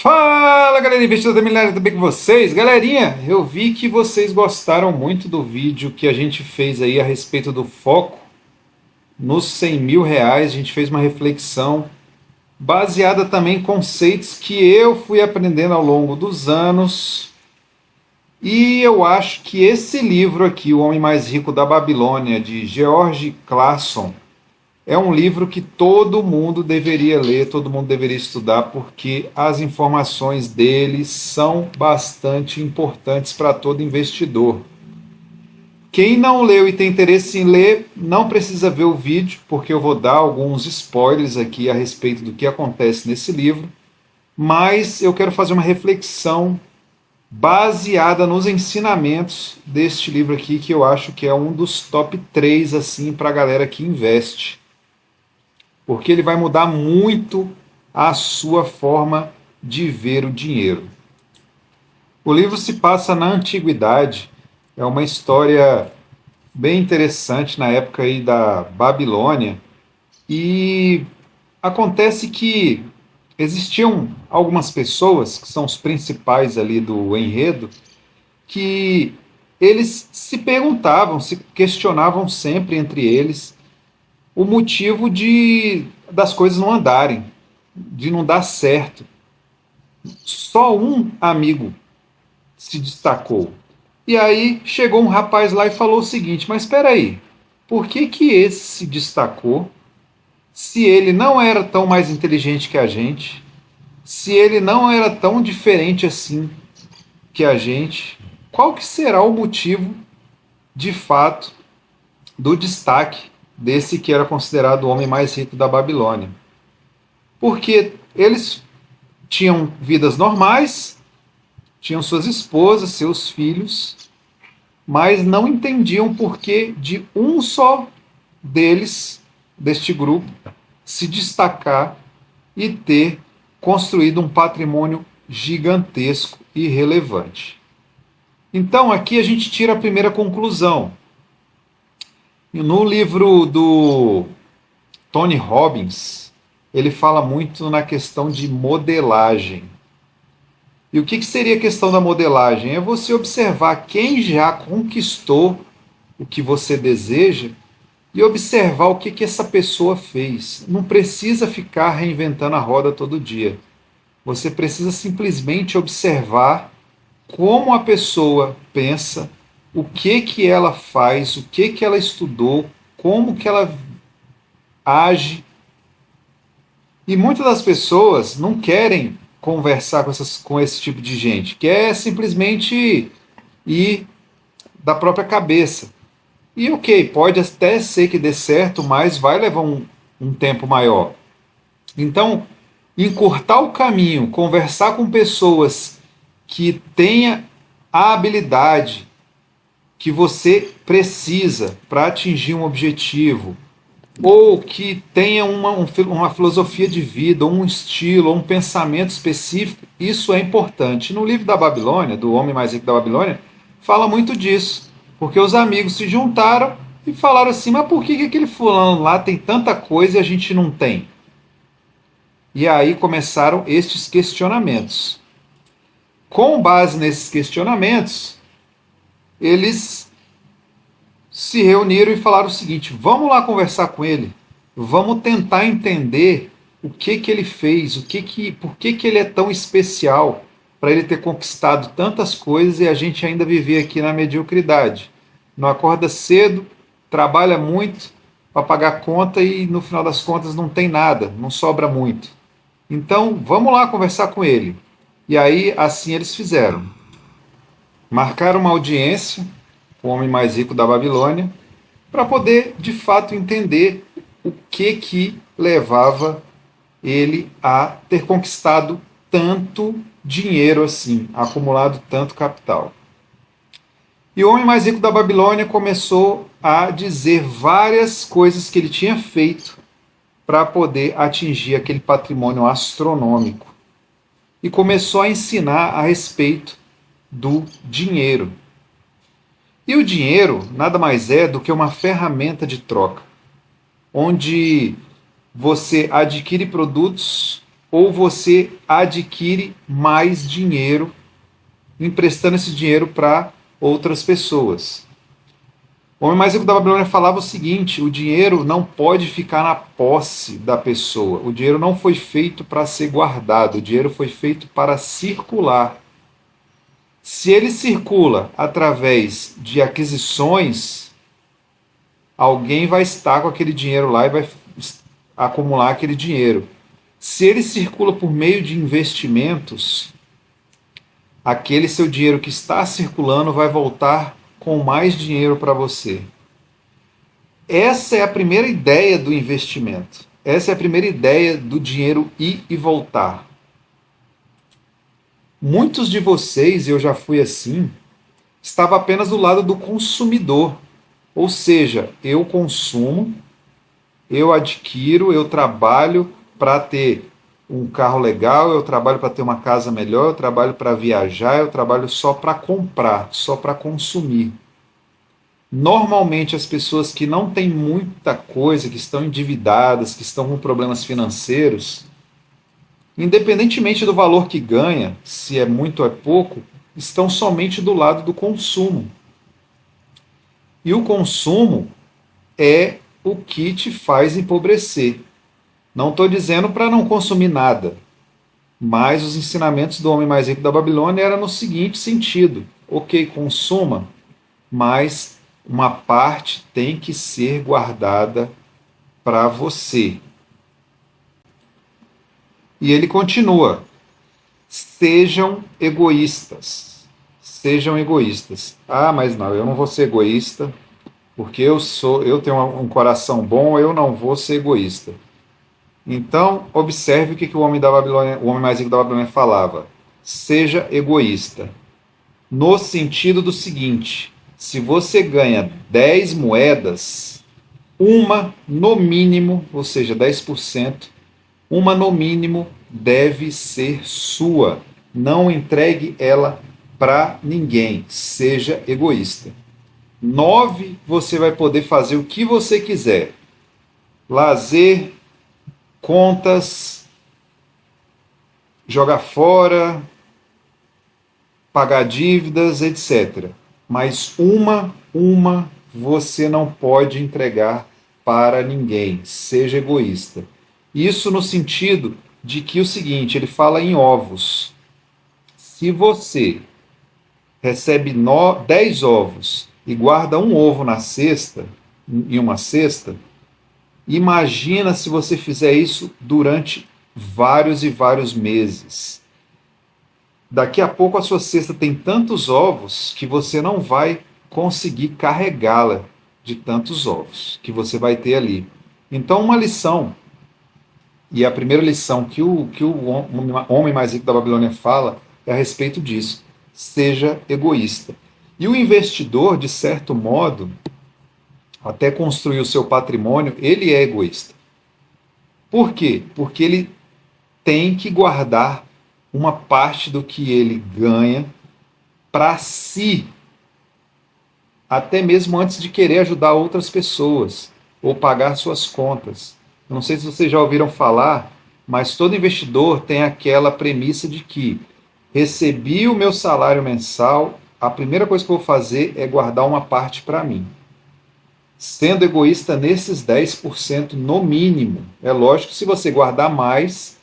Fala, galera, investidor da milhares, tudo bem com vocês? Galerinha, eu vi que vocês gostaram muito do vídeo que a gente fez aí a respeito do foco nos 100 mil reais. A gente fez uma reflexão baseada também em conceitos que eu fui aprendendo ao longo dos anos. E eu acho que esse livro aqui, O Homem Mais Rico da Babilônia, de George Clason, é um livro que todo mundo deveria ler, todo mundo deveria estudar, porque as informações dele são bastante importantes para todo investidor. Quem não leu e tem interesse em ler, não precisa ver o vídeo, porque eu vou dar alguns spoilers aqui a respeito do que acontece nesse livro, mas eu quero fazer uma reflexão baseada nos ensinamentos deste livro aqui, que eu acho que é um dos top 3 assim, para a galera que investe, porque ele vai mudar muito a sua forma de ver o dinheiro. O livro se passa na antiguidade, é uma história bem interessante na época aí da Babilônia, e acontece que existiam algumas pessoas, que são os principais ali do enredo, que eles se perguntavam, se questionavam sempre entre eles o motivo das coisas não andarem, de não dar certo. Só um amigo se destacou. E aí chegou um rapaz lá e falou o seguinte: mas espera aí, por que que esse se destacou se ele não era tão mais inteligente que a gente, se ele não era tão diferente assim que a gente? Qual que será o motivo, de fato, do destaque desse que era considerado o homem mais rico da Babilônia? Porque eles tinham vidas normais, tinham suas esposas, seus filhos, mas não entendiam por que de um só deles, deste grupo, se destacar e ter construído um patrimônio gigantesco e relevante. Então aqui a gente tira a primeira conclusão. No livro do Tony Robbins, ele fala muito na questão de modelagem. E o que seria a questão da modelagem? É você observar quem já conquistou o que você deseja e observar o que essa pessoa fez. Não precisa ficar reinventando a roda todo dia. Você precisa simplesmente observar como a pessoa pensa, o que ela faz, o que ela estudou, como que ela age. E muitas das pessoas não querem conversar com esse tipo de gente, quer simplesmente ir da própria cabeça. E ok, pode até ser que dê certo, mas vai levar um tempo maior. Então, encurtar o caminho, conversar com pessoas que tenha a habilidade que você precisa para atingir um objetivo, ou que tenha uma filosofia de vida, ou um estilo, ou um pensamento específico, isso é importante. No livro da Babilônia, do Homem Mais Rico da Babilônia, fala muito disso, porque os amigos se juntaram e falaram assim: mas por que aquele fulano lá tem tanta coisa e a gente não tem? E aí começaram estes questionamentos. Com base nesses questionamentos, eles se reuniram e falaram o seguinte: vamos lá conversar com ele, vamos tentar entender o que ele fez, por que ele é tão especial para ele ter conquistado tantas coisas e a gente ainda viver aqui na mediocridade. Não acorda cedo, trabalha muito para pagar conta e no final das contas não tem nada, não sobra muito. Então vamos lá conversar com ele. E aí assim eles fizeram. Marcaram uma audiência com o homem mais rico da Babilônia para poder de fato entender o que levava ele a ter conquistado tanto dinheiro assim, acumulado tanto capital. E o homem mais rico da Babilônia começou a dizer várias coisas que ele tinha feito para poder atingir aquele patrimônio astronômico. E começou a ensinar a respeito do dinheiro. E o dinheiro nada mais é do que uma ferramenta de troca, onde você adquire produtos ou você adquire mais dinheiro, emprestando esse dinheiro para outras pessoas. O homem mais rico da Babilônia falava o seguinte: o dinheiro não pode ficar na posse da pessoa. O dinheiro não foi feito para ser guardado, o dinheiro foi feito para circular. Se ele circula através de aquisições, alguém vai estar com aquele dinheiro lá e vai acumular aquele dinheiro. Se ele circula por meio de investimentos, aquele seu dinheiro que está circulando vai voltar com mais dinheiro para você. Essa é a primeira ideia do investimento. Essa é a primeira ideia do dinheiro ir e voltar. Muitos de vocês, eu já fui assim, estava apenas do lado do consumidor. Ou seja, eu consumo, eu adquiro, eu trabalho para ter um carro legal, eu trabalho para ter uma casa melhor, eu trabalho para viajar, eu trabalho só para comprar, só para consumir. Normalmente as pessoas que não têm muita coisa, que estão endividadas, que estão com problemas financeiros, independentemente do valor que ganha, se é muito ou é pouco, estão somente do lado do consumo. E o consumo é o que te faz empobrecer. Não estou dizendo para não consumir nada, mas os ensinamentos do homem mais rico da Babilônia eram no seguinte sentido: ok, consuma, mas uma parte tem que ser guardada para você. E ele continua: sejam egoístas. Sejam egoístas. Ah, mas não, eu não vou ser egoísta, porque eu tenho um coração bom, eu não vou ser egoísta. Então, observe o que o homem mais rico da Babilônia falava. Seja egoísta. No sentido do seguinte: se você ganha 10 moedas, uma no mínimo, ou seja, 10%, uma no mínimo deve ser sua. Não entregue ela para ninguém. Seja egoísta. 9, você vai poder fazer o que você quiser. Lazer, contas, jogar fora, pagar dívidas, etc. Mas uma você não pode entregar para ninguém. Seja egoísta. Isso no sentido de que o seguinte, ele fala em ovos. Se você recebe 10 ovos e guarda um ovo na cesta, em uma cesta, imagina se você fizer isso durante vários e vários meses. Daqui a pouco a sua cesta tem tantos ovos que você não vai conseguir carregá-la de tantos ovos que você vai ter ali. Então, uma lição, e a primeira lição que o homem mais rico da Babilônia fala é a respeito disso: seja egoísta. E o investidor, de certo modo, até construir o seu patrimônio, ele é egoísta. Por quê? Porque ele tem que guardar uma parte do que ele ganha para si, até mesmo antes de querer ajudar outras pessoas ou pagar suas contas. Eu não sei se vocês já ouviram falar, mas todo investidor tem aquela premissa de que recebi o meu salário mensal, a primeira coisa que eu vou fazer é guardar uma parte para mim. Sendo egoísta nesses 10% no mínimo. É lógico que se você guardar mais,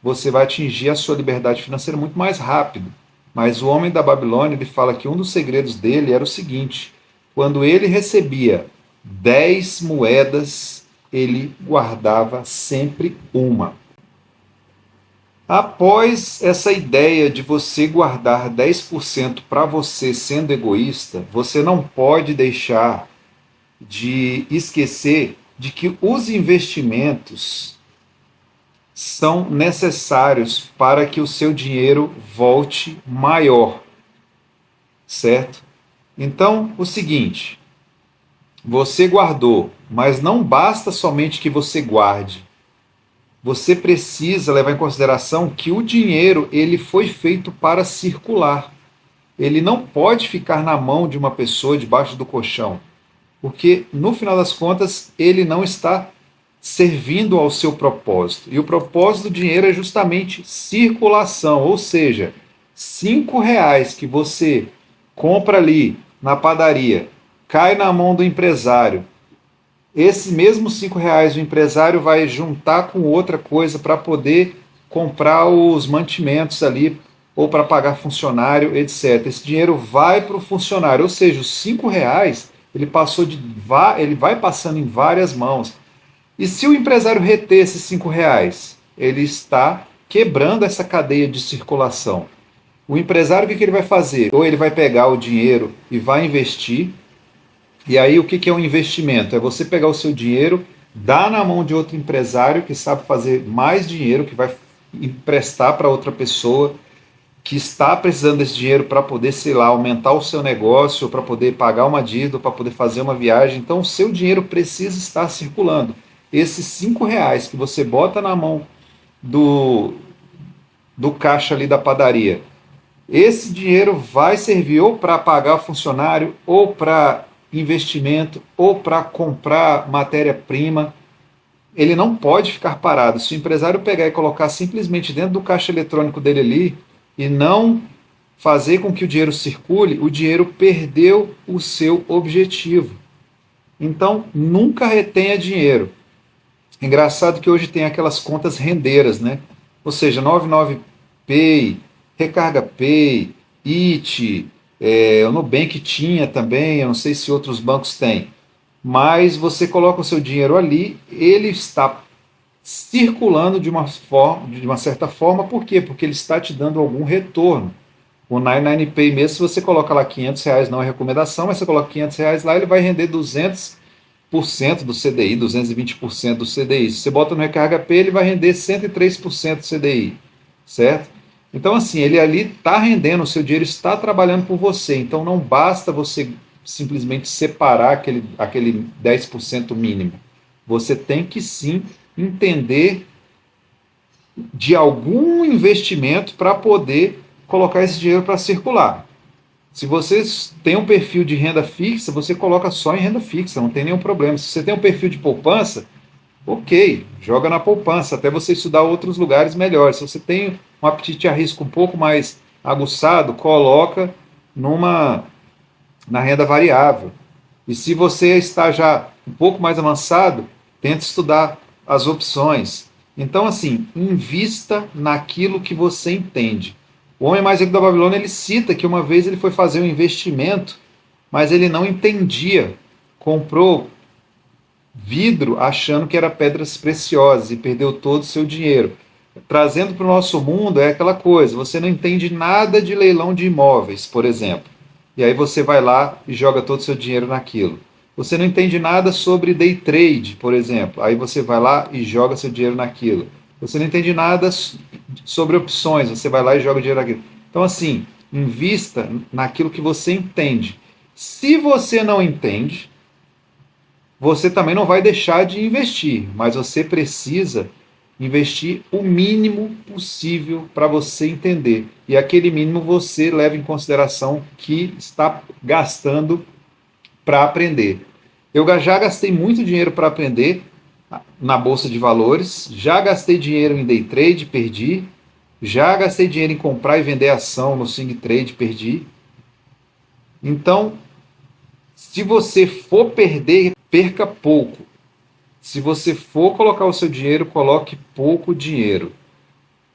você vai atingir a sua liberdade financeira muito mais rápido. Mas o homem da Babilônia, ele fala que um dos segredos dele era o seguinte: quando ele recebia 10 moedas, ele guardava sempre uma. Após essa ideia de você guardar 10% para você sendo egoísta, você não pode deixar de esquecer de que os investimentos são necessários para que o seu dinheiro volte maior, certo? Então, o seguinte, você guardou, mas não basta somente que você guarde. Você precisa levar em consideração que o dinheiro ele foi feito para circular. Ele não pode ficar na mão de uma pessoa debaixo do colchão, porque no final das contas ele não está servindo ao seu propósito. E o propósito do dinheiro é justamente circulação, ou seja, R$ 5 que você compra ali na padaria, cai na mão do empresário. Esse mesmo R$ 5 o empresário vai juntar com outra coisa para poder comprar os mantimentos ali ou para pagar funcionário, etc. Esse dinheiro vai para o funcionário, ou seja, os R$ 5 ele vai passando em várias mãos. E se o empresário reter esses R$ 5, ele está quebrando essa cadeia de circulação. O empresário, o que ele vai fazer? Ou ele vai pegar o dinheiro e vai investir. E aí o que é um investimento? É você pegar o seu dinheiro, dar na mão de outro empresário que sabe fazer mais dinheiro, que vai emprestar para outra pessoa, que está precisando desse dinheiro para poder, sei lá, aumentar o seu negócio, para poder pagar uma dívida, para poder fazer uma viagem. Então o seu dinheiro precisa estar circulando. Esses R$ 5 que você bota na mão do caixa ali da padaria, esse dinheiro vai servir ou para pagar o funcionário, ou para investimento, ou para comprar matéria-prima. Ele não pode ficar parado. Se o empresário pegar e colocar simplesmente dentro do caixa eletrônico dele ali e não fazer com que o dinheiro circule, o dinheiro perdeu o seu objetivo. Então, nunca retenha dinheiro. Engraçado que hoje tem aquelas contas rendeiras, né? Ou seja, 99Pay, Recarga Pay, IT, o Nubank tinha também, eu não sei se outros bancos têm. Mas você coloca o seu dinheiro ali, ele está circulando de uma certa forma, por quê? Porque ele está te dando algum retorno. O 99Pay mesmo, se você coloca lá R$ 500, não é recomendação, mas você coloca R$ 500 lá, ele vai render 200% do CDI, 220% do CDI. Se você bota no Recarga Pay, ele vai render 103% do CDI, certo? Então, assim, ele ali está rendendo, o seu dinheiro está trabalhando por você. Então, não basta você simplesmente separar aquele 10% mínimo. Você tem que, sim, entender de algum investimento para poder colocar esse dinheiro para circular. Se você tem um perfil de renda fixa, você coloca só em renda fixa, não tem nenhum problema. Se você tem um perfil de poupança, ok, joga na poupança, até você estudar outros lugares melhores. Se você tem um apetite a risco um pouco mais aguçado, coloca na renda variável. E se você está já um pouco mais avançado, tenta estudar as opções. Então, assim, invista naquilo que você entende. O Homem Mais Rico da Babilônia, ele cita que uma vez ele foi fazer um investimento, mas ele não entendia. Comprou vidro achando que era pedras preciosas e perdeu todo o seu dinheiro. Trazendo para o nosso mundo é aquela coisa, você não entende nada de leilão de imóveis, por exemplo. E aí você vai lá e joga todo o seu dinheiro naquilo. Você não entende nada sobre day trade, por exemplo. Aí você vai lá e joga seu dinheiro naquilo. Você não entende nada sobre opções, você vai lá e joga dinheiro naquilo. Então, assim, invista naquilo que você entende. Se você não entende, você também não vai deixar de investir, mas você precisa investir o mínimo possível para você entender. E aquele mínimo você leva em consideração que está gastando para aprender. Eu já gastei muito dinheiro para aprender na bolsa de valores, já gastei dinheiro em day trade, perdi, já gastei dinheiro em comprar e vender ação no swing trade, perdi. Então, se você for perder, perca pouco. Se você for colocar o seu dinheiro, coloque pouco dinheiro.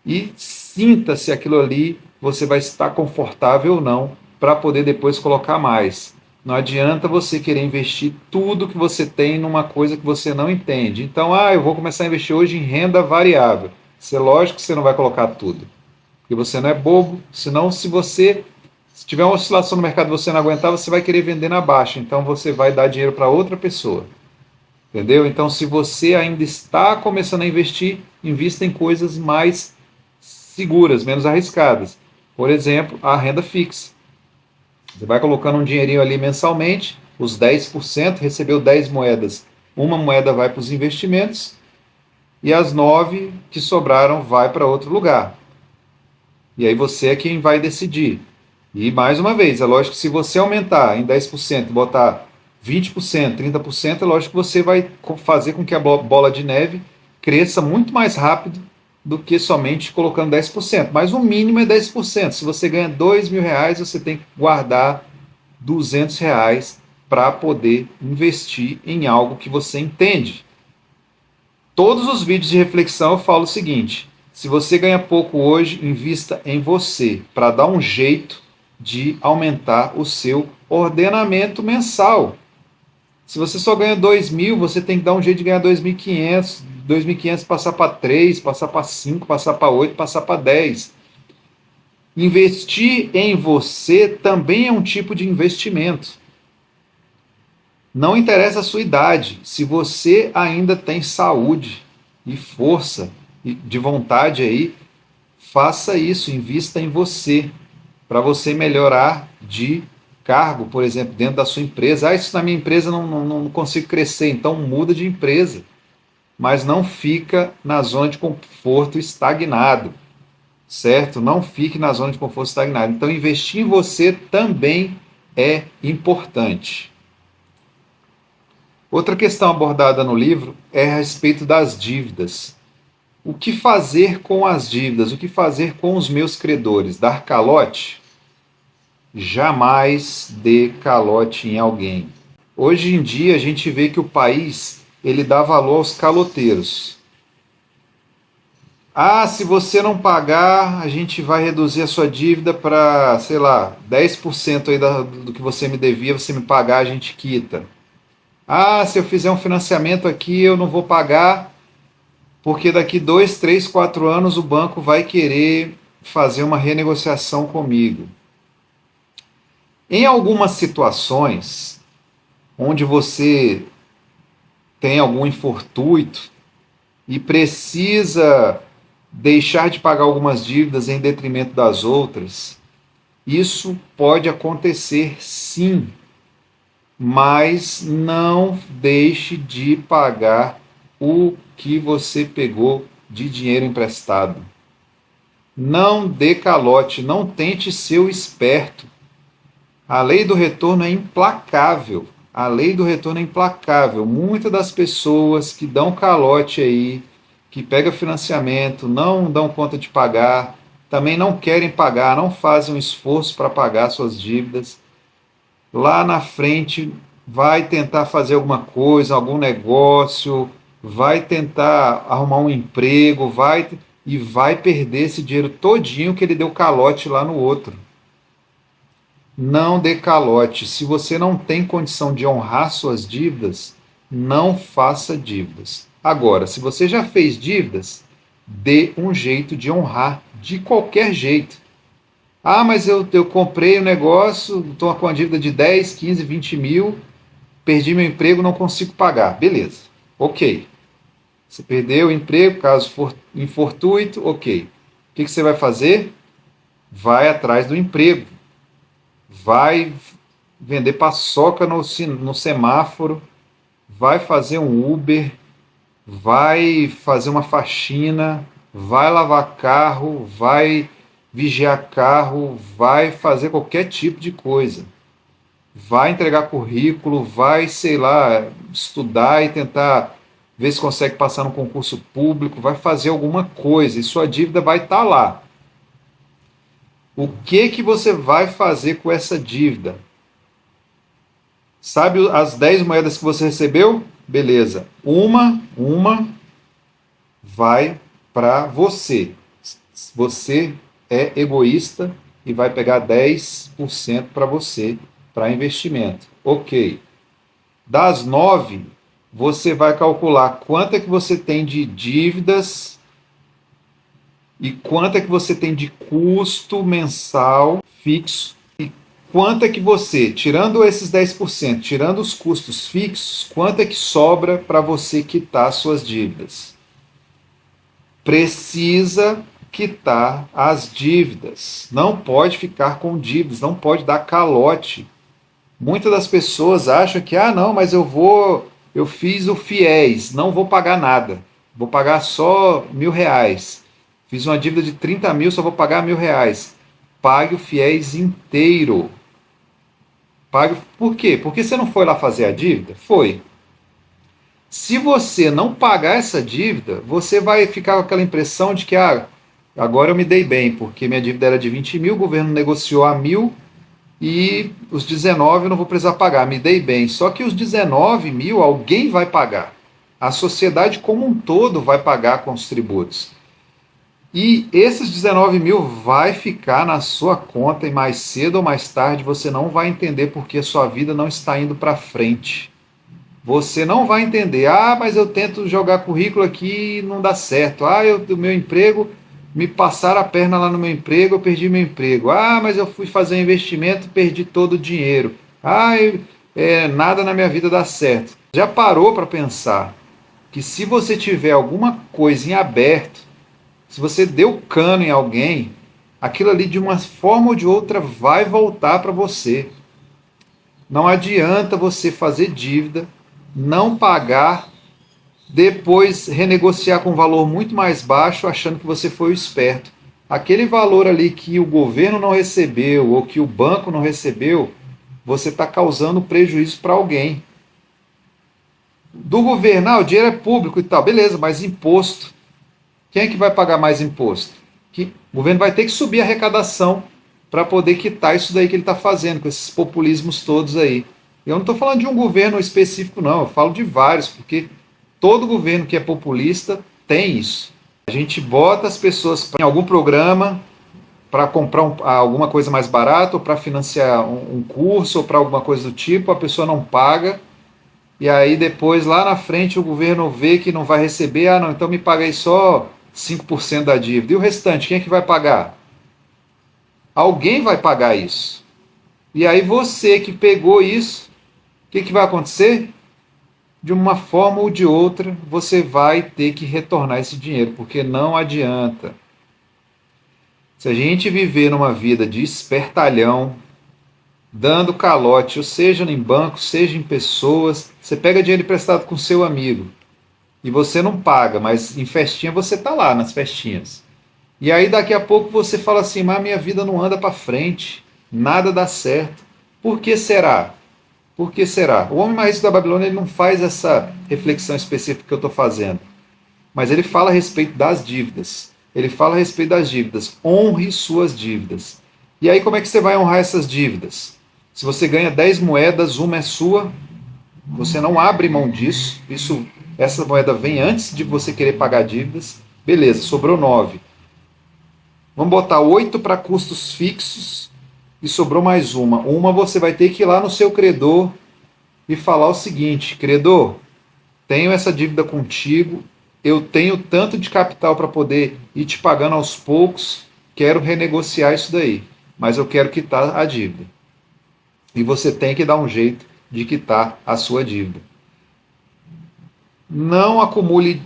E sinta se aquilo ali você vai estar confortável ou não para poder depois colocar mais. Não adianta você querer investir tudo que você tem numa coisa que você não entende. Então, eu vou começar a investir hoje em renda variável. É lógico que você não vai colocar tudo, porque você não é bobo. Senão, se tiver uma oscilação no mercado e você não aguentar, você vai querer vender na baixa. Então, você vai dar dinheiro para outra pessoa. Entendeu? Então, se você ainda está começando a investir, invista em coisas mais seguras, menos arriscadas. Por exemplo, a renda fixa. Você vai colocando um dinheirinho ali mensalmente, os 10%, recebeu 10 moedas. Uma moeda vai para os investimentos e as 9 que sobraram vai para outro lugar. E aí você é quem vai decidir. E mais uma vez, é lógico que se você aumentar em 10%, botar 20%, 30%, é lógico que você vai fazer com que a bola de neve cresça muito mais rápido do que somente colocando 10%. Mas o mínimo é 10%. Se você ganha R$ 2.000, você tem que guardar R$ 200 para poder investir em algo que você entende. Todos os vídeos de reflexão eu falo o seguinte: se você ganha pouco hoje, invista em você, para dar um jeito de aumentar o seu ordenamento mensal. Se você só ganha 2.000, você tem que dar um jeito de ganhar 2.500, 2.500 passar para 3, passar para 5, passar para 8, passar para 10. Investir em você também é um tipo de investimento. Não interessa a sua idade, se você ainda tem saúde e força e de vontade aí, faça isso, invista em você, para você melhorar de cargo, por exemplo, dentro da sua empresa. Ah, isso na minha empresa não consigo crescer, então muda de empresa, mas não fica na zona de conforto estagnado, certo? Não fique na zona de conforto estagnado. Então investir em você também é importante. Outra questão abordada no livro é a respeito das dívidas. O que fazer com as dívidas? O que fazer com os meus credores? Dar calote? Jamais dê calote em alguém. Hoje em dia a gente vê que o país ele dá valor aos caloteiros. Ah, se você não pagar, a gente vai reduzir a sua dívida para, sei lá, 10% aí do que você me devia, você me pagar, a gente quita. Ah, se eu fizer um financiamento aqui, eu não vou pagar, porque daqui 2, 3, 4 anos o banco vai querer fazer uma renegociação comigo. Em algumas situações, onde você tem algum infortúnio e precisa deixar de pagar algumas dívidas em detrimento das outras, isso pode acontecer sim, mas não deixe de pagar o que você pegou de dinheiro emprestado. Não dê calote, não tente ser o esperto. A lei do retorno é implacável. A lei do retorno é implacável. Muitas das pessoas que dão calote aí, que pegam financiamento, não dão conta de pagar, também não querem pagar, não fazem um esforço para pagar suas dívidas. Lá na frente vai tentar fazer alguma coisa, algum negócio, vai tentar arrumar um emprego, e vai perder esse dinheiro todinho que ele deu calote lá no outro. Não dê calote. Se você não tem condição de honrar suas dívidas, não faça dívidas. Agora, se você já fez dívidas, dê um jeito de honrar, de qualquer jeito. Ah, mas eu comprei o negócio, estou com uma dívida de 10, 15, 20 mil, perdi meu emprego, não consigo pagar. Beleza, ok. Você perdeu o emprego, caso for infortuito, ok. O que você vai fazer? Vai atrás do emprego. Vai vender paçoca no semáforo, vai fazer um Uber, vai fazer uma faxina, vai lavar carro, vai vigiar carro, vai fazer qualquer tipo de coisa. Vai entregar currículo, vai, sei lá, estudar e tentar ver se consegue passar no concurso público, vai fazer alguma coisa e sua dívida vai estar lá. O que você vai fazer com essa dívida? Sabe as 10 moedas que você recebeu? Beleza. Uma vai para você. Você é egoísta e vai pegar 10% para você, para investimento. Ok. Das 9, você vai calcular quanto é que você tem de dívidas e quanto é que você tem de custo mensal fixo e quanto é que você, tirando esses 10%, tirando os custos fixos, quanto é que sobra para você quitar suas dívidas. Precisa quitar as dívidas. Não pode ficar com dívidas, não pode dar calote. Muitas das pessoas acham que, não, mas eu fiz o FIES, não vou pagar nada, vou pagar só R$ 1.000. Fiz uma dívida de 30 mil, só vou pagar R$ 1.000. Pague o FIES inteiro. Pague. Por quê? Porque você não foi lá fazer a dívida? Foi. Se você não pagar essa dívida, você vai ficar com aquela impressão de que agora eu me dei bem, porque minha dívida era de 20 mil, o governo negociou a 1.000 e os 19 eu não vou precisar pagar, me dei bem. Só que os 19 mil alguém vai pagar. A sociedade como um todo vai pagar com os tributos. E esses 19 mil vai ficar na sua conta e mais cedo ou mais tarde você não vai entender porque a sua vida não está indo para frente. Você não vai entender, mas eu tento jogar currículo aqui e não dá certo. O meu emprego, me passaram a perna lá no meu emprego, eu perdi meu emprego. Mas eu fui fazer um investimento, perdi todo o dinheiro. Nada na minha vida dá certo. Já parou para pensar que se você tiver alguma coisa em aberto, se você deu cano em alguém, aquilo ali de uma forma ou de outra vai voltar para você. Não adianta você fazer dívida, não pagar, depois renegociar com um valor muito mais baixo, achando que você foi o esperto. Aquele valor ali que o governo não recebeu ou que o banco não recebeu, você está causando prejuízo para alguém. Do governo, o dinheiro é público e tal, beleza, mas imposto. Quem é que vai pagar mais imposto? O governo vai ter que subir a arrecadação para poder quitar isso daí que ele está fazendo, com esses populismos todos aí. Eu não estou falando de um governo específico, não, eu falo de vários, porque todo governo que é populista tem isso. A gente bota as pessoas em algum programa para comprar alguma coisa mais barata, ou para financiar um curso, ou para alguma coisa do tipo, a pessoa não paga, e aí depois, lá na frente, o governo vê que não vai receber, não, então me paga aí só 5% da dívida. E o restante, quem é que vai pagar? Alguém vai pagar isso. E aí você que pegou isso, o que vai acontecer? De uma forma ou de outra, você vai ter que retornar esse dinheiro, porque não adianta. Se a gente viver numa vida de espertalhão, dando calote, ou seja em banco, seja em pessoas, você pega dinheiro emprestado com seu amigo e você não paga, mas em festinha você está lá nas festinhas. E aí daqui a pouco você fala assim, mas minha vida não anda para frente, nada dá certo. Por que será? Por que será? O Homem Mais Rico da Babilônia ele não faz essa reflexão específica que eu estou fazendo, mas ele fala a respeito das dívidas. Ele fala a respeito das dívidas. Honre suas dívidas. E aí como é que você vai honrar essas dívidas? Se você ganha 10 moedas, uma é sua, você não abre mão disso. Essa moeda vem antes de você querer pagar dívidas. Beleza, sobrou 9. Vamos botar 8 para custos fixos e sobrou mais uma. Uma você vai ter que ir lá no seu credor e falar o seguinte: credor, tenho essa dívida contigo, eu tenho tanto de capital para poder ir te pagando aos poucos, quero renegociar isso daí, mas eu quero quitar a dívida. E você tem que dar um jeito de quitar a sua dívida. Não acumule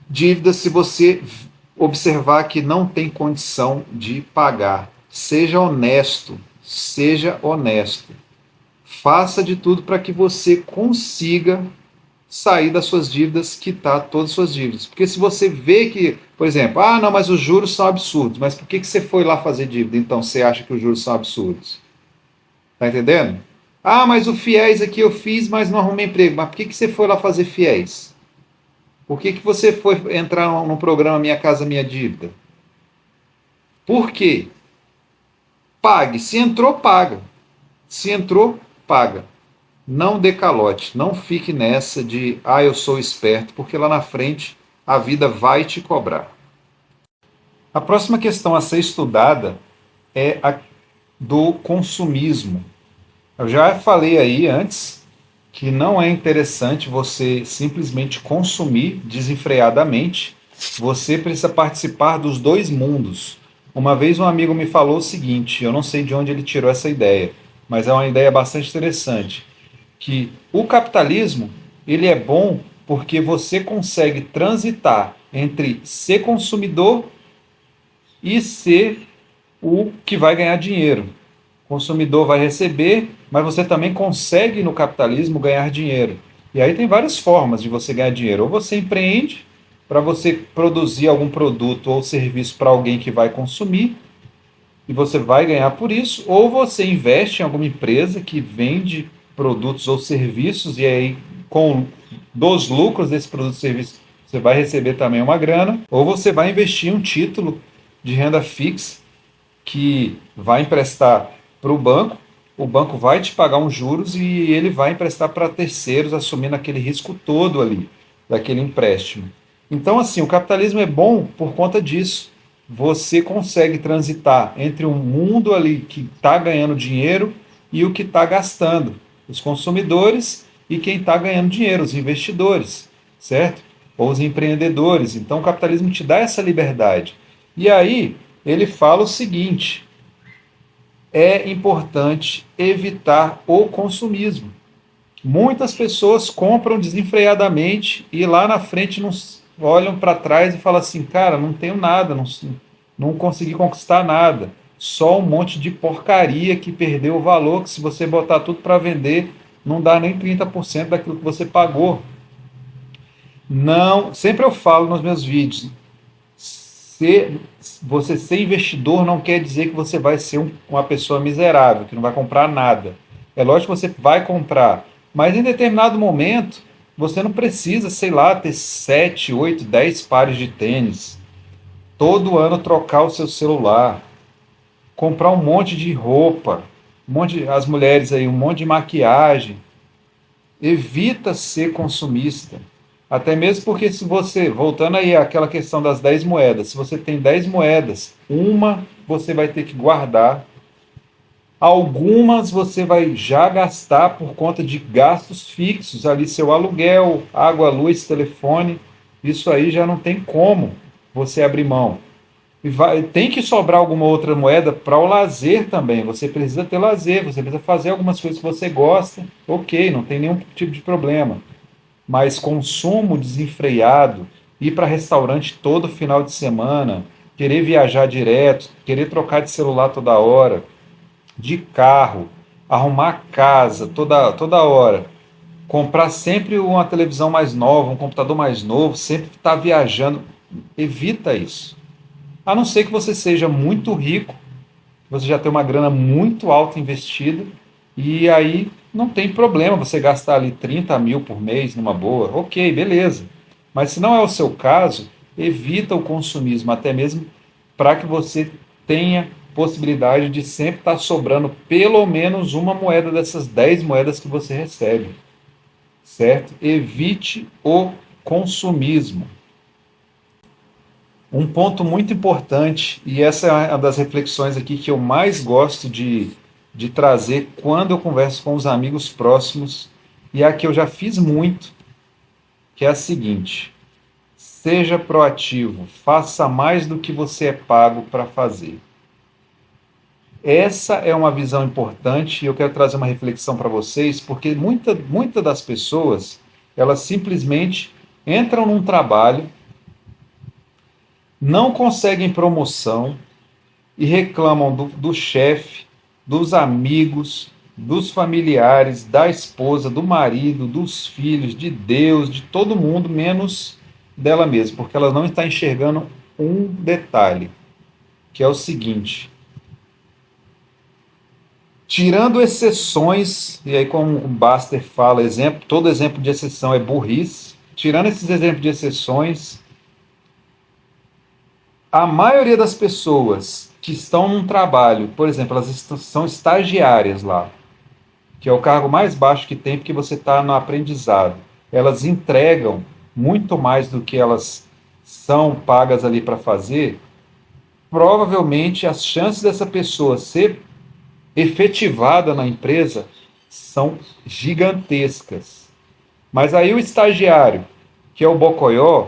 dívidas se você observar que não tem condição de pagar. Seja honesto, seja honesto. Faça de tudo para que você consiga sair das suas dívidas, quitar todas as suas dívidas. Porque se você vê que, por exemplo, não, mas os juros são absurdos, mas por que você foi lá fazer dívida? Então você acha que os juros são absurdos? Tá entendendo? Mas o fiéis aqui eu fiz, mas não arrumei emprego. Mas por que você foi lá fazer fiéis? Por que você foi entrar no programa Minha Casa Minha Dívida? Por quê? Pague. Se entrou, paga. Se entrou, paga. Não dê calote. Não fique nessa de, eu sou esperto, porque lá na frente a vida vai te cobrar. A próxima questão a ser estudada é a do consumismo. Eu já falei aí antes que não é interessante você simplesmente consumir desenfreadamente. Você precisa participar dos dois mundos. Uma vez um amigo me falou o seguinte, eu não sei de onde ele tirou essa ideia, mas é uma ideia bastante interessante, que o capitalismo ele é bom porque você consegue transitar entre ser consumidor e ser o que vai ganhar dinheiro. O consumidor vai receber, mas você também consegue no capitalismo ganhar dinheiro. E aí tem várias formas de você ganhar dinheiro. Ou você empreende para você produzir algum produto ou serviço para alguém que vai consumir, e você vai ganhar por isso, ou você investe em alguma empresa que vende produtos ou serviços e aí com dos lucros desse produto ou serviço você vai receber também uma grana, ou você vai investir em um título de renda fixa que vai emprestar para o banco vai te pagar uns juros e ele vai emprestar para terceiros, assumindo aquele risco todo ali, daquele empréstimo. Então, assim, o capitalismo é bom por conta disso. Você consegue transitar entre um mundo ali que está ganhando dinheiro e o que está gastando, os consumidores e quem está ganhando dinheiro, os investidores, certo? Ou os empreendedores. Então, o capitalismo te dá essa liberdade. E aí, ele fala o seguinte: é importante evitar o consumismo. Muitas pessoas compram desenfreadamente e lá na frente não olham para trás e falam assim, cara, não tenho nada, não consegui conquistar nada. Só um monte de porcaria que perdeu o valor, que se você botar tudo para vender, não dá nem 30% daquilo que você pagou. Não, sempre eu falo nos meus vídeos, ser, você ser investidor não quer dizer que você vai ser uma pessoa miserável, que não vai comprar nada. É lógico que você vai comprar, mas em determinado momento você não precisa, sei lá, ter 7, 8, 10 pares de tênis, todo ano trocar o seu celular, comprar um monte de roupa, as mulheres aí, um monte de maquiagem. Evita ser consumista. Até mesmo porque se você, voltando aí àquela questão das 10 moedas, se você tem 10 moedas, uma você vai ter que guardar, algumas você vai já gastar por conta de gastos fixos, ali seu aluguel, água, luz, telefone, isso aí já não tem como você abrir mão. E tem que sobrar alguma outra moeda para o lazer também. Você precisa ter lazer, você precisa fazer algumas coisas que você gosta, ok, não tem nenhum tipo de problema. Mas consumo desenfreado, ir para restaurante todo final de semana, querer viajar direto, querer trocar de celular toda hora, de carro, arrumar casa toda hora, comprar sempre uma televisão mais nova, um computador mais novo, sempre estar viajando, evita isso. A não ser que você seja muito rico, você já tem uma grana muito alta investida, e aí não tem problema você gastar ali 30 mil por mês numa boa. Ok, beleza. Mas se não é o seu caso, evita o consumismo, até mesmo para que você tenha possibilidade de sempre estar sobrando pelo menos uma moeda dessas 10 moedas que você recebe. Certo? Evite o consumismo. Um ponto muito importante, e essa é uma das reflexões aqui que eu mais gosto de trazer quando eu converso com os amigos próximos, e a que eu já fiz muito, que é a seguinte: seja proativo, faça mais do que você é pago para fazer. Essa é uma visão importante e eu quero trazer uma reflexão para vocês, porque muita das pessoas, elas simplesmente entram num trabalho, não conseguem promoção e reclamam do chefe, dos amigos, dos familiares, da esposa, do marido, dos filhos, de Deus, de todo mundo, menos dela mesma, porque ela não está enxergando um detalhe, que é o seguinte: tirando exceções, e aí como o Baster fala, todo exemplo de exceção é burrice, tirando esses exemplos de exceções, a maioria das pessoas que estão num trabalho, por exemplo, elas são estagiárias lá, que é o cargo mais baixo que tem, porque você está no aprendizado. Elas entregam muito mais do que elas são pagas ali para fazer. Provavelmente as chances dessa pessoa ser efetivada na empresa são gigantescas. Mas aí o estagiário, que é o bocoió,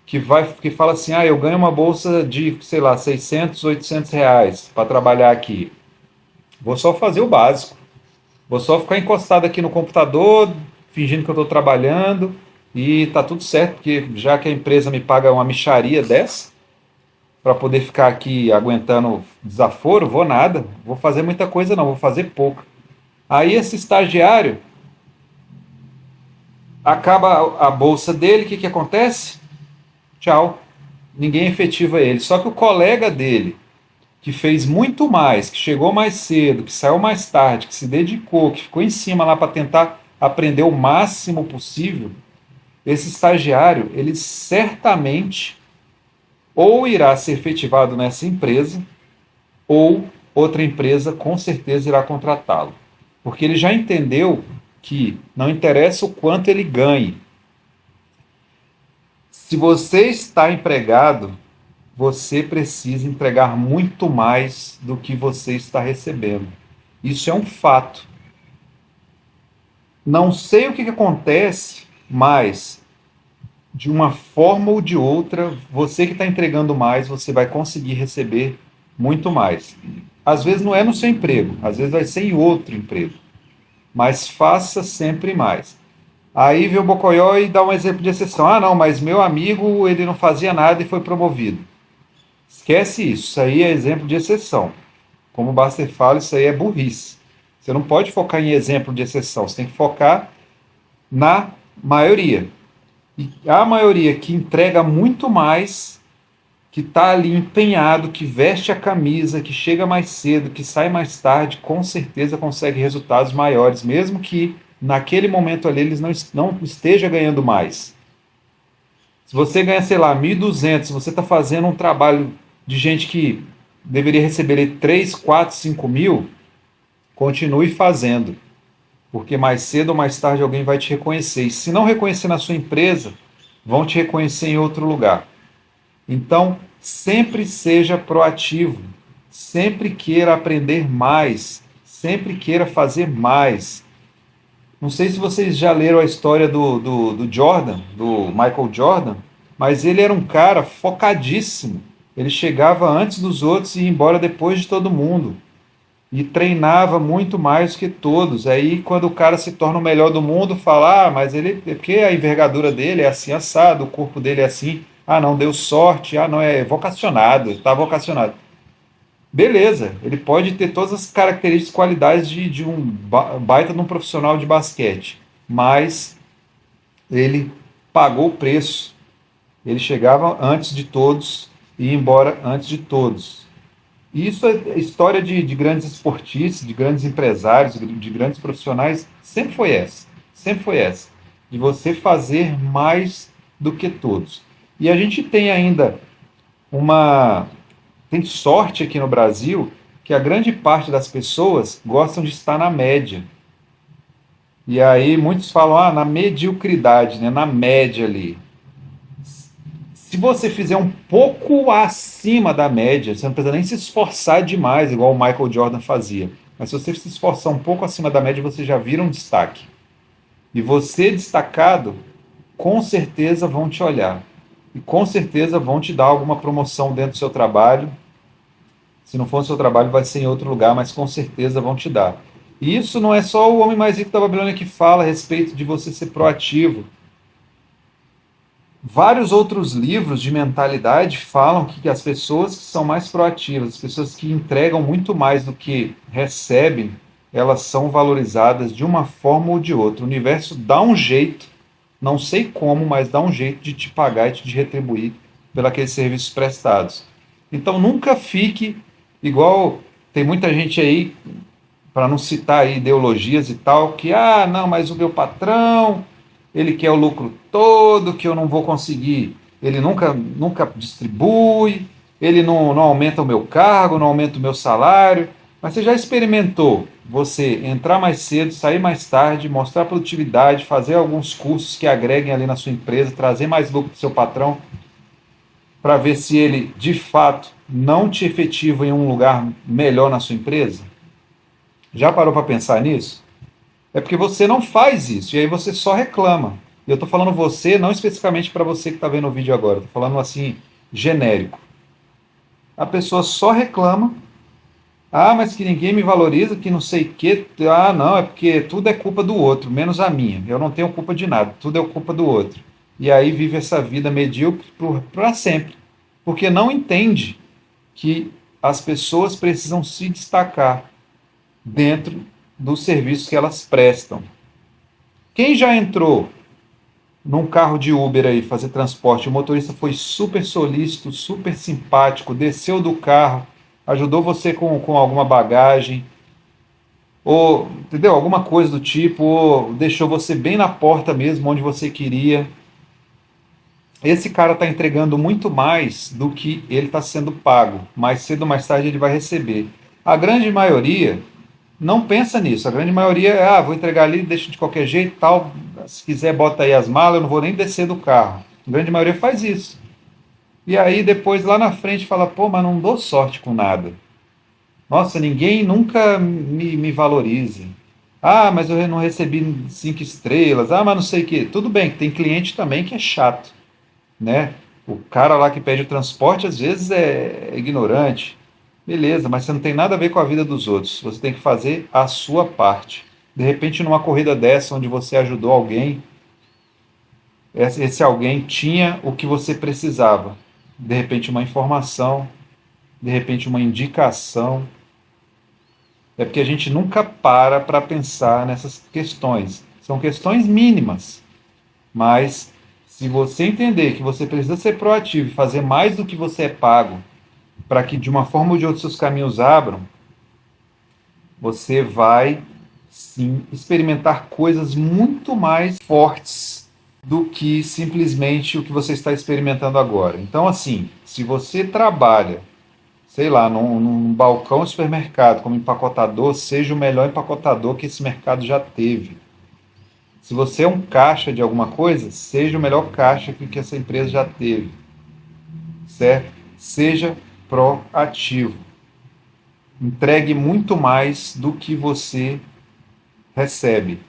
que fala assim, eu ganho uma bolsa de, sei lá, 600, 800 reais para trabalhar aqui. Vou só fazer o básico. Vou só ficar encostado aqui no computador, fingindo que eu estou trabalhando, e tá tudo certo, porque já que a empresa me paga uma mixaria dessa, para poder ficar aqui aguentando desaforo, vou nada. Vou fazer muita coisa não, vou fazer pouco. Aí esse estagiário, acaba a bolsa dele, o que acontece? Tchau. Ninguém efetiva ele. Só que o colega dele, que fez muito mais, que chegou mais cedo, que saiu mais tarde, que se dedicou, que ficou em cima lá para tentar aprender o máximo possível, esse estagiário, ele certamente ou irá ser efetivado nessa empresa, ou outra empresa com certeza irá contratá-lo. Porque ele já entendeu que não interessa o quanto ele ganhe. Se você está empregado, você precisa entregar muito mais do que você está recebendo. Isso é um fato. Não sei o que acontece, mas de uma forma ou de outra, você que está entregando mais, você vai conseguir receber muito mais. Às vezes não é no seu emprego, às vezes vai ser em outro emprego, mas faça sempre mais. Aí vem o Bocoió e dá um exemplo de exceção. Ah, não, mas meu amigo, ele não fazia nada e foi promovido. Esquece isso, isso aí é exemplo de exceção. Como o Buster fala, isso aí é burrice. Você não pode focar em exemplo de exceção, você tem que focar na maioria. E a maioria que entrega muito mais, que está ali empenhado, que veste a camisa, que chega mais cedo, que sai mais tarde, com certeza consegue resultados maiores, mesmo que naquele momento ali eles não estejam ganhando mais. Se você ganha, sei lá, 1.200, se você está fazendo um trabalho de gente que deveria receber ali 3, 4, 5 mil, continue fazendo, porque mais cedo ou mais tarde alguém vai te reconhecer. E se não reconhecer na sua empresa, vão te reconhecer em outro lugar. Então, sempre seja proativo, sempre queira aprender mais, sempre queira fazer mais. Não sei se vocês já leram a história do Jordan, do Michael Jordan, mas ele era um cara focadíssimo. Ele chegava antes dos outros e ia embora depois de todo mundo. E treinava muito mais que todos. Aí, quando o cara se torna o melhor do mundo, fala: ah, mas ele, é porque a envergadura dele é assim assado, o corpo dele é assim. Ah, não, deu sorte. Ah, não, é vocacionado, está vocacionado. Beleza, ele pode ter todas as características e qualidades de um baita de um profissional de basquete, mas ele pagou o preço. Ele chegava antes de todos e ia embora antes de todos. E isso é história de grandes esportistas, de grandes empresários, de grandes profissionais, sempre foi essa. Sempre foi essa. De você fazer mais do que todos. E a gente tem ainda uma. Tem sorte aqui no Brasil que a grande parte das pessoas gostam de estar na média. E aí muitos falam, ah, na mediocridade, né? Na média ali. Se você fizer um pouco acima da média, você não precisa nem se esforçar demais, igual o Michael Jordan fazia. Mas se você se esforçar um pouco acima da média, você já vira um destaque. E você destacado, com certeza vão te olhar. E com certeza vão te dar alguma promoção dentro do seu trabalho. Se não for no seu trabalho, vai ser em outro lugar, mas com certeza vão te dar. E isso não é só o Homem Mais Rico da Babilônia que fala a respeito de você ser proativo. Vários outros livros de mentalidade falam que as pessoas que são mais proativas, as pessoas que entregam muito mais do que recebem, elas são valorizadas de uma forma ou de outra. O universo dá um jeito, não sei como, mas dá um jeito de te pagar e te retribuir pelos aqueles serviços prestados. Então nunca fique igual tem muita gente aí, para não citar aí ideologias e tal, que não, mas o meu patrão ele quer o lucro todo, que eu não vou conseguir, ele nunca distribui, ele não aumenta o meu cargo, não aumenta o meu salário. Mas você já experimentou você entrar mais cedo, sair mais tarde, mostrar produtividade, fazer alguns cursos que agreguem ali na sua empresa, trazer mais lucro para o seu patrão, para ver se ele, de fato, não te efetiva em um lugar melhor na sua empresa? Já parou para pensar nisso? É porque você não faz isso, e aí você só reclama. E eu estou falando você, não especificamente para você que está vendo o vídeo agora, estou falando assim, genérico. A pessoa só reclama, mas que ninguém me valoriza, que não sei o quê, não, é porque tudo é culpa do outro, menos a minha. Eu não tenho culpa de nada, tudo é culpa do outro. E aí vive essa vida medíocre para sempre, porque não entende que as pessoas precisam se destacar dentro dos serviços que elas prestam. Quem já entrou num carro de Uber aí fazer transporte, o motorista foi super solícito, super simpático, desceu do carro, ajudou você com alguma bagagem, ou, entendeu? Alguma coisa do tipo, ou deixou você bem na porta mesmo, onde você queria. Esse cara está entregando muito mais do que ele está sendo pago. Mais cedo ou mais tarde ele vai receber. A grande maioria não pensa nisso. A grande maioria é, vou entregar ali, deixa de qualquer jeito, tal. Se quiser, bota aí as malas, eu não vou nem descer do carro. A grande maioria faz isso. E aí depois lá na frente fala, pô, mas não dou sorte com nada. Nossa, ninguém nunca me valoriza. Ah, mas eu não recebi 5 estrelas. Ah, mas não sei o quê. Tudo bem, que tem cliente também que é chato, né? O cara lá que pede o transporte às vezes é ignorante. Beleza, mas você não tem nada a ver com a vida dos outros. Você tem que fazer a sua parte. De repente, numa corrida dessa, onde você ajudou alguém, esse alguém tinha o que você precisava. De repente, uma informação, de repente, uma indicação. É porque a gente nunca para pensar nessas questões. São questões mínimas, mas se você entender que você precisa ser proativo e fazer mais do que você é pago, para que de uma forma ou de outra seus caminhos abram, você vai sim experimentar coisas muito mais fortes do que simplesmente o que você está experimentando agora. Então, assim, se você trabalha, sei lá, num balcão de supermercado como empacotador, seja o melhor empacotador que esse mercado já teve. Se você é um caixa de alguma coisa, seja o melhor caixa que essa empresa já teve, certo? Seja proativo. Entregue muito mais do que você recebe.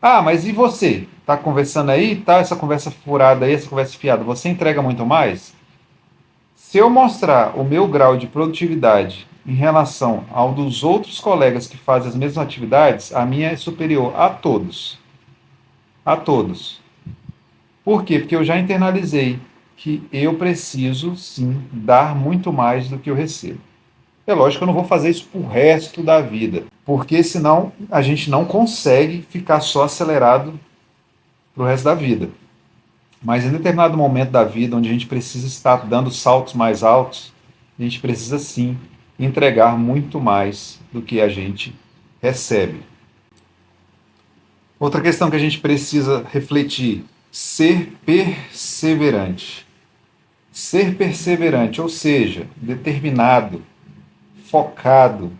Ah, mas e você? Tá conversando aí? Tá essa conversa furada aí, essa conversa fiada. Você entrega muito mais? Se eu mostrar o meu grau de produtividade em relação ao dos outros colegas que fazem as mesmas atividades, a minha é superior a todos. A todos. Por quê? Porque eu já internalizei que eu preciso, sim, dar muito mais do que eu recebo. É lógico que eu não vou fazer isso pro resto da vida, porque senão a gente não consegue ficar só acelerado pro resto da vida. Mas em determinado momento da vida, onde a gente precisa estar dando saltos mais altos, a gente precisa sim entregar muito mais do que a gente recebe. Outra questão que a gente precisa refletir: ser perseverante. Ser perseverante, ou seja, determinado, focado.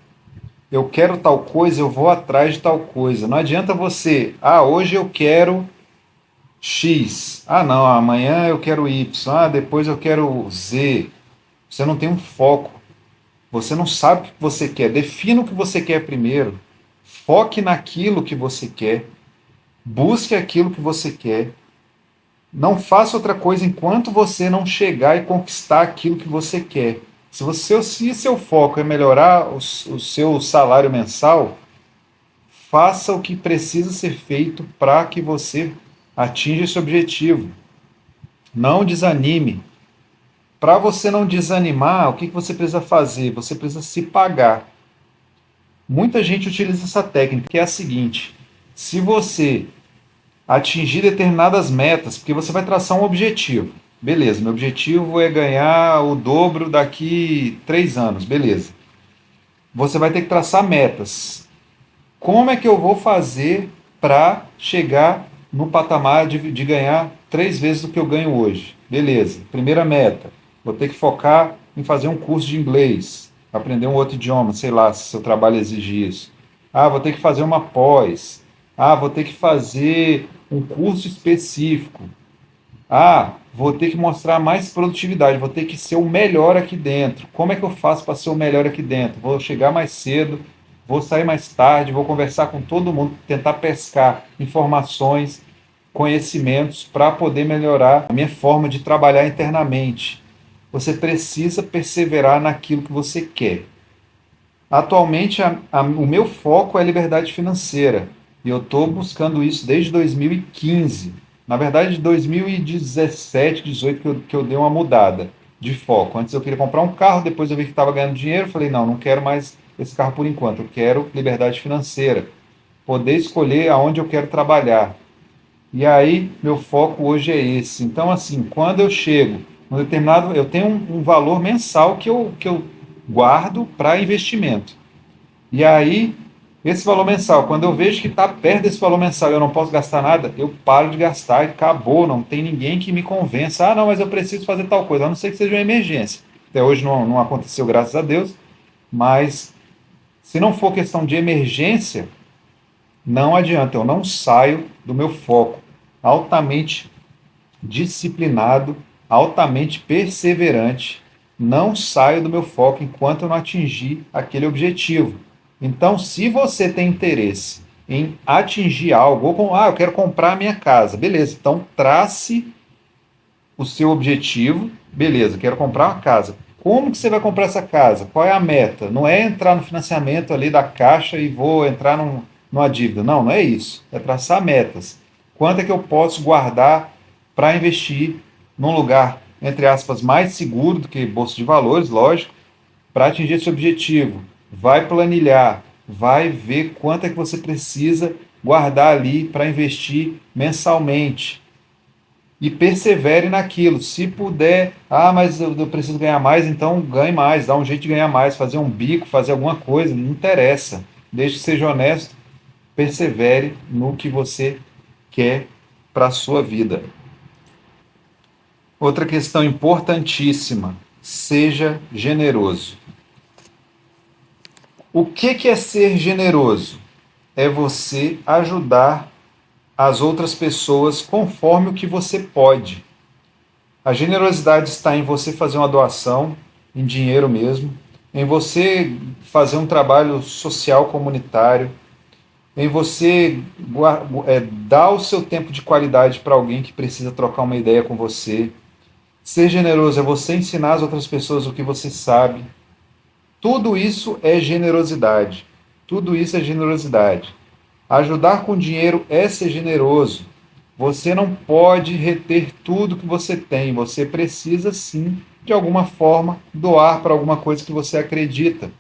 Eu quero tal coisa, eu vou atrás de tal coisa. Não adianta você, hoje eu quero X. Não, amanhã eu quero Y. Depois eu quero Z. Você não tem um foco. Você não sabe o que você quer. Defina o que você quer primeiro. Foque naquilo que você quer. Busque aquilo que você quer. Não faça outra coisa enquanto você não chegar e conquistar aquilo que você quer. Se seu foco é melhorar o seu salário mensal, faça o que precisa ser feito para que você atinja esse objetivo. Não desanime. Para você não desanimar, o que você precisa fazer? Você precisa se pagar. Muita gente utiliza essa técnica, que é a seguinte: se você atingir determinadas metas, porque você vai traçar um objetivo. Beleza, meu objetivo é ganhar o dobro daqui 3 anos. Beleza. Você vai ter que traçar metas. Como é que eu vou fazer para chegar no patamar de ganhar 3 vezes o que eu ganho hoje? Beleza. Primeira meta. Vou ter que focar em fazer um curso de inglês. Aprender um outro idioma, sei lá, se seu trabalho exigir isso. Vou ter que fazer uma pós. Vou ter que fazer um curso específico. Vou ter que mostrar mais produtividade, vou ter que ser o melhor aqui dentro. Como é que eu faço para ser o melhor aqui dentro? Vou chegar mais cedo, vou sair mais tarde, vou conversar com todo mundo, tentar pescar informações, conhecimentos para poder melhorar a minha forma de trabalhar internamente. Você precisa perseverar naquilo que você quer. Atualmente, o meu foco é liberdade financeira. E eu estou buscando isso desde 2015. Na verdade, de 2017, 2018, que eu dei uma mudada de foco. Antes eu queria comprar um carro, depois eu vi que estava ganhando dinheiro. Falei, não quero mais esse carro por enquanto. Eu quero liberdade financeira. Poder escolher aonde eu quero trabalhar. E aí, meu foco hoje é esse. Então, assim, quando eu chego no determinado... Eu tenho um valor mensal que eu guardo para investimento. E aí, esse valor mensal, quando eu vejo que está perto desse valor mensal e eu não posso gastar nada, eu paro de gastar e acabou. Não tem ninguém que me convença. Ah, não, mas eu preciso fazer tal coisa, a não ser que seja uma emergência. Até hoje não aconteceu, graças a Deus. Mas se não for questão de emergência, não adianta, eu não saio do meu foco. Altamente disciplinado, altamente perseverante, não saio do meu foco enquanto eu não atingir aquele objetivo. Então, se você tem interesse em atingir algo, eu quero comprar a minha casa, beleza, então trace o seu objetivo, beleza, quero comprar uma casa. Como que você vai comprar essa casa? Qual é a meta? Não é entrar no financiamento ali da Caixa e vou entrar numa dívida. Não, não é isso. É traçar metas. Quanto é que eu posso guardar para investir num lugar, entre aspas, mais seguro do que bolsa de valores, lógico, para atingir esse objetivo? Vai planilhar, vai ver quanto é que você precisa guardar ali para investir mensalmente e persevere naquilo. Se puder, mas eu preciso ganhar mais, então ganhe mais, dá um jeito de ganhar mais, fazer um bico, fazer alguma coisa, não interessa. Desde que seja honesto, persevere no que você quer para a sua vida. Outra questão importantíssima, seja generoso. O que é ser generoso? É você ajudar as outras pessoas conforme o que você pode. A generosidade está em você fazer uma doação, em dinheiro mesmo, em você fazer um trabalho social comunitário, em você dar o seu tempo de qualidade para alguém que precisa trocar uma ideia com você. Ser generoso é você ensinar as outras pessoas o que você sabe. Tudo isso é generosidade. Tudo isso é generosidade. Ajudar com dinheiro é ser generoso. Você não pode reter tudo que você tem. Você precisa, sim, de alguma forma, doar para alguma coisa que você acredita.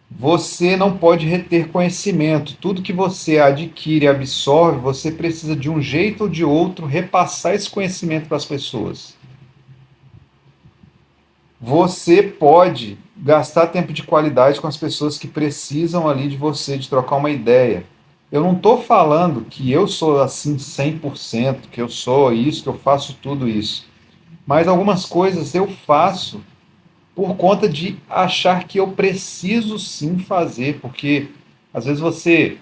Você não pode reter conhecimento. Tudo que você adquire e absorve, você precisa, de um jeito ou de outro, repassar esse conhecimento para as pessoas. Você pode gastar tempo de qualidade com as pessoas que precisam ali de você, de trocar uma ideia. Eu não estou falando que eu sou assim 100%, que eu sou isso, que eu faço tudo isso. Mas algumas coisas eu faço por conta de achar que eu preciso sim fazer, porque às vezes você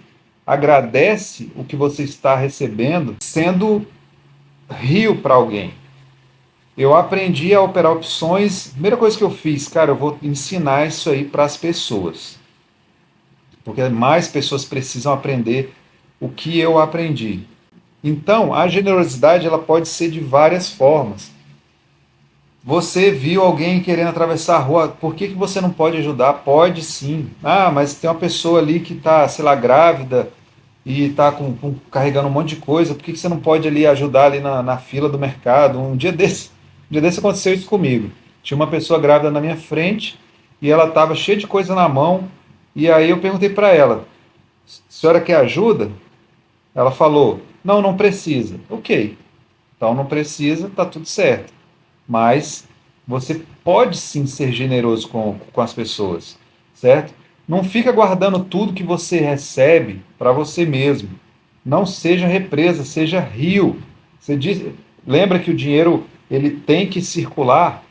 agradece o que você está recebendo sendo rio para alguém. Eu aprendi a operar opções. Primeira coisa que eu fiz, cara, eu vou ensinar isso aí para as pessoas. Porque mais pessoas precisam aprender o que eu aprendi. Então, a generosidade ela pode ser de várias formas. Você viu alguém querendo atravessar a rua, por que você não pode ajudar? Pode sim. Ah, mas tem uma pessoa ali que está, sei lá, grávida e está carregando um monte de coisa, por que você não pode ali ajudar ali na fila do mercado? Um dia desse aconteceu isso comigo. Tinha uma pessoa grávida na minha frente e ela estava cheia de coisa na mão. E aí eu perguntei para ela: a senhora quer ajuda? Ela falou: não, não precisa. Ok, então não precisa, tá tudo certo. Mas você pode sim ser generoso com as pessoas, certo? Não fica guardando tudo que você recebe para você mesmo. Não seja represa, seja rio. Lembra que o dinheiro ele tem que circular,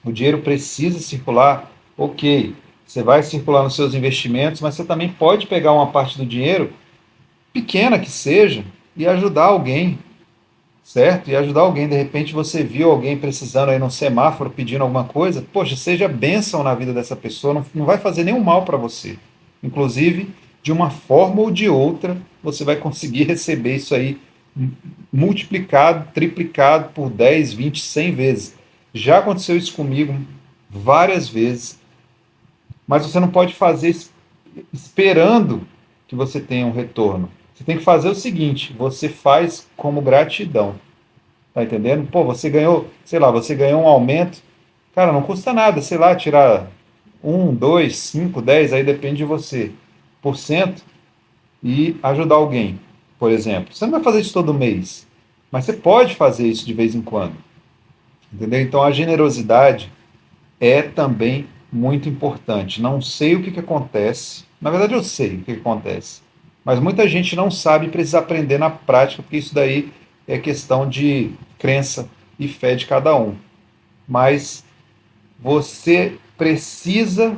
o dinheiro precisa circular, ok. Você vai circular nos seus investimentos, mas você também pode pegar uma parte do dinheiro, pequena que seja, e ajudar alguém, certo? E ajudar alguém. De repente você viu alguém precisando aí no semáforo pedindo alguma coisa, poxa, seja bênção na vida dessa pessoa, não vai fazer nenhum mal para você. Inclusive, de uma forma ou de outra, você vai conseguir receber isso aí multiplicado, triplicado por 10, 20, 100 vezes. Já aconteceu isso comigo várias vezes, mas você não pode fazer esperando que você tenha um retorno. Você tem que fazer o seguinte: você faz como gratidão. Tá entendendo? Pô, você ganhou, sei lá, você ganhou um aumento. Cara, não custa nada, sei lá, tirar 2, 5, 10, aí depende de você, por cento, e ajudar alguém, por exemplo. Você não vai fazer isso todo mês, mas você pode fazer isso de vez em quando. Entendeu? Então a generosidade é também muito importante. Não sei o que, que acontece, na verdade eu sei o que, que acontece, mas muita gente não sabe e precisa aprender na prática, porque isso daí é questão de crença e fé de cada um. Mas você precisa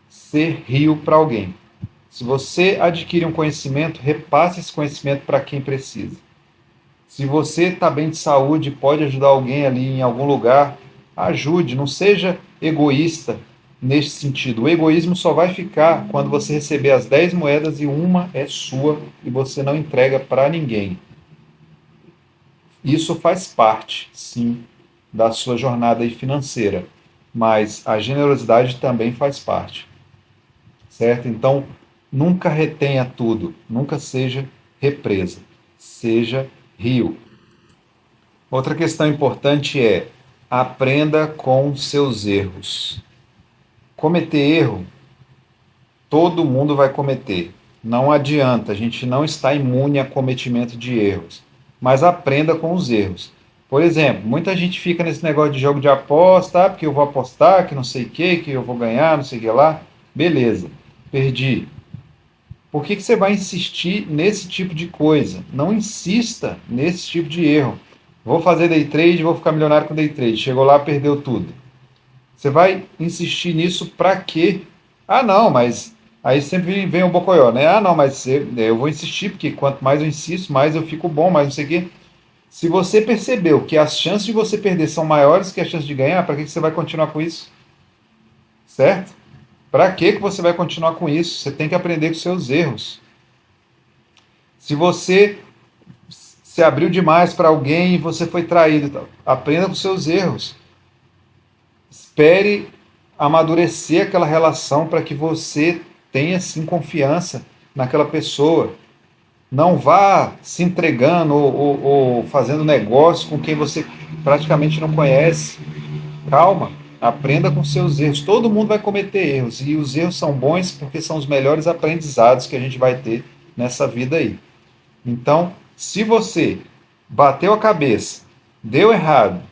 ser rio para alguém. Se você adquire um conhecimento, repasse esse conhecimento para quem precisa. Se você está bem de saúde e pode ajudar alguém ali em algum lugar, ajude, não seja egoísta nesse sentido. O egoísmo só vai ficar quando você receber as 10 moedas e uma é sua e você não entrega para ninguém. Isso faz parte, sim, da sua jornada financeira, mas a generosidade também faz parte, certo? Então, nunca retenha tudo, nunca seja represa, seja rio. Outra questão importante é: aprenda com seus erros. Cometer erro, todo mundo vai cometer. Não adianta, a gente não está imune a cometimento de erros. Mas aprenda com os erros. Por exemplo, muita gente fica nesse negócio de jogo de aposta, porque eu vou apostar, que não sei o que eu vou ganhar, não sei o que lá. Beleza, perdi. Por que você vai insistir nesse tipo de coisa? Não insista nesse tipo de erro. Vou fazer day trade, vou ficar milionário com day trade. Chegou lá, perdeu tudo. Você vai insistir nisso para quê? Ah, não, mas aí sempre vem o bocoió, né? Ah, não, mas eu vou insistir, porque quanto mais eu insisto, mais eu fico bom, mais não sei o quê. Se você percebeu que as chances de você perder são maiores que as chances de ganhar, para que você vai continuar com isso? Certo? Para que você vai continuar com isso? Você tem que aprender com seus erros. Se você se abriu demais para alguém e você foi traído, aprenda com seus erros. Espere amadurecer aquela relação para que você tenha sim confiança naquela pessoa. Não vá se entregando ou fazendo negócio com quem você praticamente não conhece. Calma, aprenda com seus erros. Todo mundo vai cometer erros e os erros são bons porque são os melhores aprendizados que a gente vai ter nessa vida aí. Então, se você bateu a cabeça, deu errado,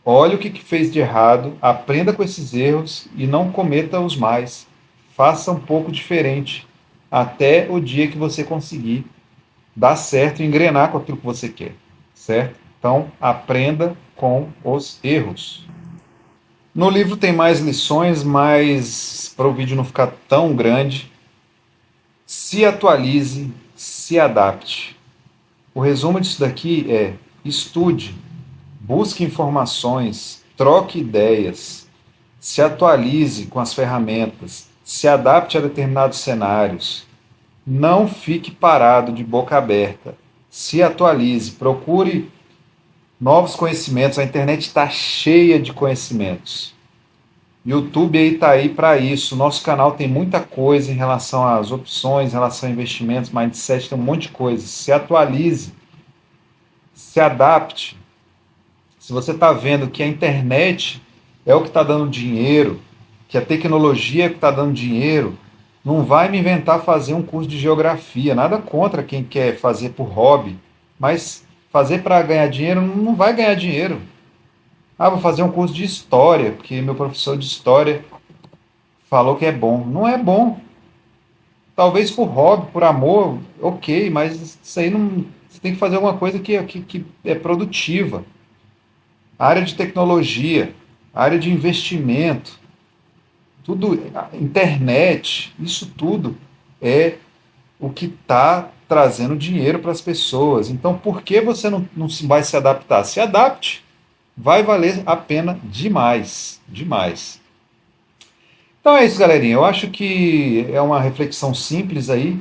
olhe o que fez de errado, aprenda com esses erros e não cometa os mais. Faça um pouco diferente até o dia que você conseguir dar certo e engrenar com aquilo que você quer, certo? Então, aprenda com os erros. No livro tem mais lições, mas para o vídeo não ficar tão grande, se atualize, se adapte. O resumo disso daqui é: estude, busque informações, troque ideias, se atualize com as ferramentas, se adapte a determinados cenários. Não fique parado de boca aberta. Se atualize, procure novos conhecimentos. A internet está cheia de conhecimentos. YouTube aí está aí para isso. Nosso canal tem muita coisa em relação às opções, em relação a investimentos, mindset, tem um monte de coisa. Se atualize, se adapte. Se você está vendo que a internet é o que está dando dinheiro, que a tecnologia é o que está dando dinheiro, não vai me inventar fazer um curso de geografia. Nada contra quem quer fazer por hobby, mas fazer para ganhar dinheiro não vai ganhar dinheiro. Ah, vou fazer um curso de história, porque meu professor de história falou que é bom. Não é bom. Talvez por hobby, por amor, ok, mas isso aí não. Você tem que fazer alguma coisa que é produtiva. Área de tecnologia, área de investimento, tudo, internet, isso tudo é o que está trazendo dinheiro para as pessoas. Então, por que você não vai se adaptar? Se adapte, vai valer a pena demais, demais. Então é isso, galerinha. Eu acho que é uma reflexão simples aí,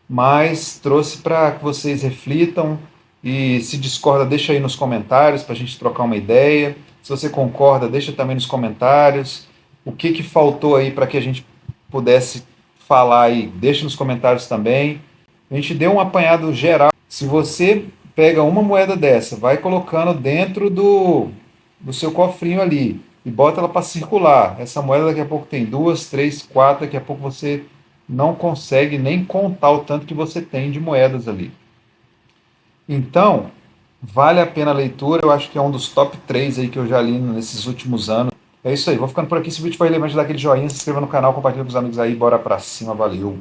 mas trouxe para que vocês reflitam e se discorda, deixa aí nos comentários para a gente trocar uma ideia. Se você concorda, deixa também nos comentários. O que faltou aí para que a gente pudesse falar aí, deixa nos comentários também. A gente deu um apanhado geral. Se você pega uma moeda dessa, vai colocando dentro do seu cofrinho ali e bota ela para circular. Essa moeda daqui a pouco tem duas, três, quatro, daqui a pouco você não consegue nem contar o tanto que você tem de moedas ali. Então, vale a pena a leitura, eu acho que é um dos top 3 aí que eu já li nesses últimos anos. É isso aí, vou ficando por aqui. Se o vídeo foi relevante, dá aquele joinha, se inscreva no canal, compartilha com os amigos aí, bora pra cima, valeu!